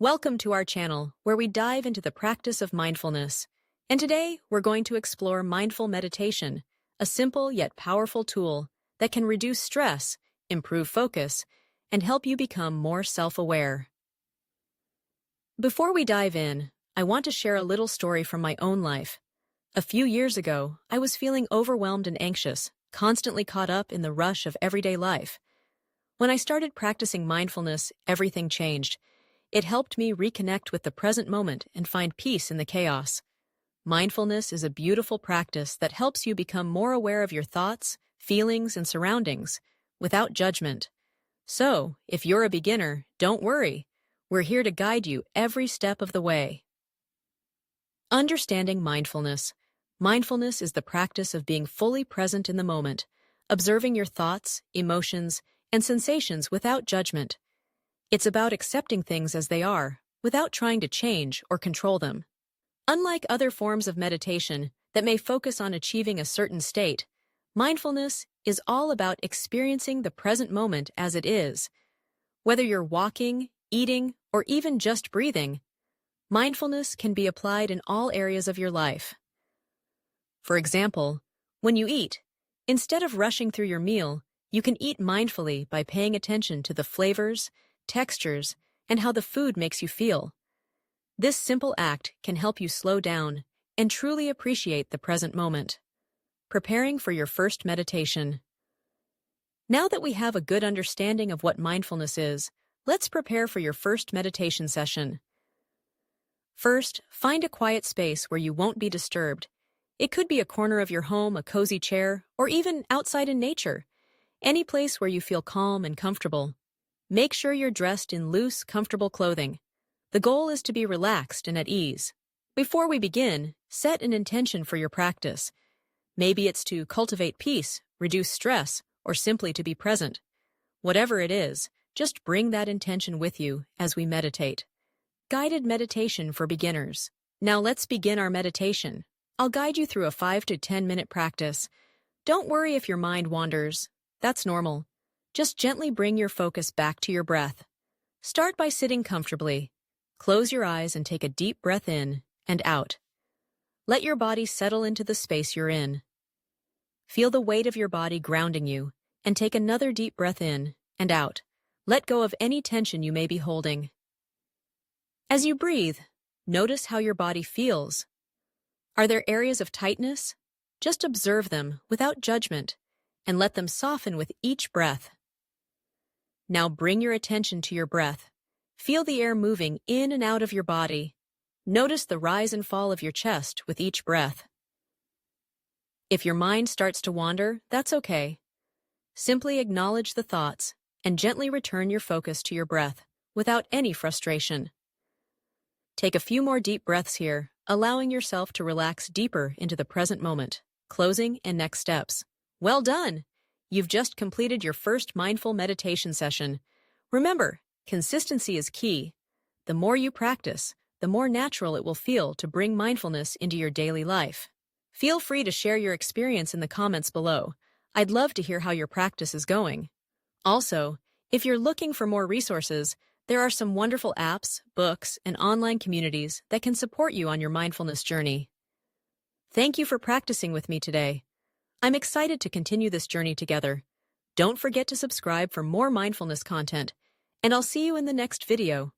Welcome to our channel, where we dive into the practice of mindfulness. And today, we're going to explore mindful meditation, a simple yet powerful tool that can reduce stress, improve focus, and help you become more self-aware. Before we dive in, I want to share a little story from my own life. A few years ago, I was feeling overwhelmed and anxious, constantly caught up in the rush of everyday life. When I started practicing mindfulness, everything changed. It helped me reconnect with the present moment and find peace in the chaos. Mindfulness is a beautiful practice that helps you become more aware of your thoughts, feelings, and surroundings, without judgment. So, if you're a beginner, don't worry. We're here to guide you every step of the way. Understanding mindfulness. Mindfulness is the practice of being fully present in the moment, observing your thoughts, emotions, and sensations without judgment. It's about accepting things as they are, without trying to change or control them. Unlike other forms of meditation that may focus on achieving a certain state, mindfulness is all about experiencing the present moment as it is. Whether you're walking, eating, or even just breathing, mindfulness can be applied in all areas of your life. For example, when you eat, instead of rushing through your meal, you can eat mindfully by paying attention to the flavors, textures, and how the food makes you feel. This simple act can help you slow down and truly appreciate the present moment. Preparing for your first meditation. Now that we have a good understanding of what mindfulness is, let's prepare for your first meditation session. First, find a quiet space where you won't be disturbed. It could be a corner of your home, a cozy chair, or even outside in nature. Any place where you feel calm and comfortable. Make sure you're dressed in loose, comfortable clothing. The goal is to be relaxed and at ease. Before we begin, set an intention for your practice. Maybe it's to cultivate peace, reduce stress, or simply to be present. Whatever it is, just bring that intention with you as we meditate. Guided meditation for beginners. Now let's begin our meditation. I'll guide you through a 5 to 10 minute practice. Don't worry if your mind wanders. That's normal. Just gently bring your focus back to your breath. Start by sitting comfortably. Close your eyes and take a deep breath in and out. Let your body settle into the space you're in. Feel the weight of your body grounding you, and take another deep breath in and out. Let go of any tension you may be holding. As you breathe, notice how your body feels. Are there areas of tightness? Just observe them without judgment and let them soften with each breath. Now bring your attention to your breath. Feel the air moving in and out of your body. Notice the rise and fall of your chest with each breath. If your mind starts to wander, that's okay. Simply acknowledge the thoughts and gently return your focus to your breath without any frustration. Take a few more deep breaths here, allowing yourself to relax deeper into the present moment. Closing and next steps. Well done! You've just completed your first mindful meditation session. Remember, consistency is key. The more you practice, the more natural it will feel to bring mindfulness into your daily life. Feel free to share your experience in the comments below. I'd love to hear how your practice is going. Also, if you're looking for more resources, there are some wonderful apps, books, and online communities that can support you on your mindfulness journey. Thank you for practicing with me today. I'm excited to continue this journey together. Don't forget to subscribe for more mindfulness content, and I'll see you in the next video.